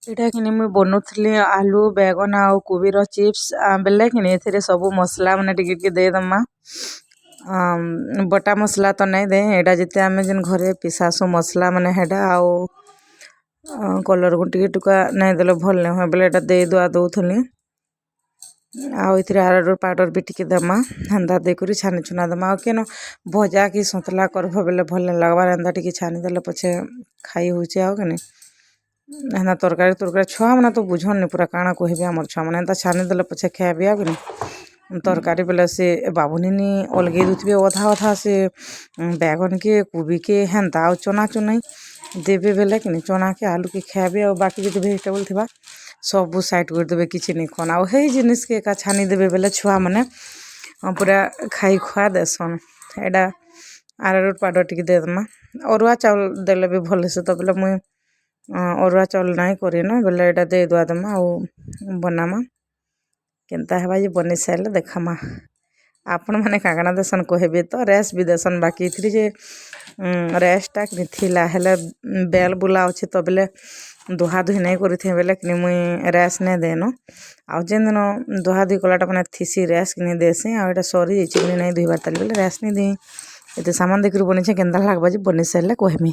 ଏଇଟା କିନି ମୁଇଁ ବନଉଥିଲି ଆଲୁ ବେଗନ ଆଉ କୋବିର ଚିପ୍ସ ବେଲେ କିନି ଏଥିରେ ସବୁ ମସଲା ମାନେ ଟିକେ ଟିକେ ଦେଇଦମା ବଟା ମସଲା ତ ନାଇଁ ଦେ ଏଇଟା ଯେତେ ଆମେ ଯେନ୍ ଘରେ ପିସାସୁ ମସଲା ମାନେ ହେଟା ଆଉ କଲର୍ କୁ ଟିକେ ଟୁକା ନାଇଁ ଦେଲେ ଭଲ ନାଇଁ ହୁଏ ବେଲେ ଏଇଟା ଦେଇ ଦୁଆ ଦଉଥିଲି ଆଉ ଏଥିରେ ଆରାରୁଟ୍ ପାଉଡ଼ର ବି ଟିକେ ଦେମା ହେନ୍ତା ଦେଇକରି ଛାନି ଛୁନା ଦେମା ଆଉ କେନ ଭଜା କି ସନ୍ତଲା କରବ ବେଲେ ଭଲ ନାଇଁ ଲାଗବାର ଏନ୍ତା ଟିକେ ଛାନି ଦେଲେ ପଛେ ଖାଇ ହଉଛେ ଆଉ କେନି ହେନ୍ତା ତରକାରୀ ଛୁଆମାନେ ତ ବୁଝନ୍ନି ପୁରା କାଣା କହିବେ ଆମର ଛୁଆମାନେ ଏନ୍ତା ଛାନି ଦେଲେ ପଛେ ଖାଇବେ ଆଉ କେନି ତରକାରୀ ବେଲେ ସେ ବାବୁନିନି ଅଲଗେଇ ଦଉଥିବେ ଅଧା ଅଧା ସେ ବେଗନ କେ କୋବି କେ ହେନ୍ତା ଆଉ ଚନା ଚୁନାଇ ଦେବେ ବେଲେ କିନି ଚନା କେ ଆଲୁ କେ ଖାଇବେ ଆଉ ବାକି ଯଦି ଭେଜିଟେବୁଲ ଥିବା ସବୁ ସାଇଡ୍ କରିଦେବେ କିଛି ନାଇଁ ଖାନ୍ ଆଉ ହେଇ ଜିନିଷ କେ ଏକା ଛାନି ଦେବେ ବେଲେ ଛୁଆମାନେ ପୁରା ଖାଇ ଖୁଆ ଦେସନ୍ ଏଇଟା ଆରାରୁଟ୍ ପାଉଡ଼ର ଟିକେ ଦେଇଦେମା ଅରୁଆ ଚାଉଳ ଦେଲେ ବି ଭଲ ସେ ତ ବେଲେ ମୁଇଁ ଅରୁଆ ଚାଉଳ ନାଇଁ କରିନ ବେଲେ ଏଇଟା ଦେଇ ଦୁଆ ଦେମା ଆଉ ବନାମା କେନ୍ତା ହେବା ଯେ ବନେଇ ସାରିଲେ ଦେଖାମା ଆପଣମାନେ କାଣା ଦେସନ୍ କହିବେ ତ ରେସ୍ ବି ଦେସନ୍ ବାକି ଏଥିରେ ଯେ ରେସ୍ଟା ଥିଲା ହେଲେ ବେଲ୍ ବୁଲା ଅଛି ତ ବେଲେ ଦୁହା ଦୁହି ନାଇଁ କରିଥିବେ ବେଲେ କିନି ମୁଇଁ ରେସ୍ ନାଇଁ ଦେନ ଆଉ ଯେନ୍ ଦିନ ଦୁହା ଦୁହି କଲାଟା ମାନେ ଥିସି ରେସ୍ କିନି ଦେସି ଆଉ ଏଇଟା ସରି ଯାଇଛି ନାଇଁ ଦୁହିବାର ତାଲି ବେଲେ ରେସ୍ ନାଇଁ ଦେଇ ଏତେ ସାମାନ ଦେଇକରି ବନେଇଛେ କେନ୍ତା ଲାଗ୍ବା ଯେ ବନେଇ ସାରିଲେ କହିମି।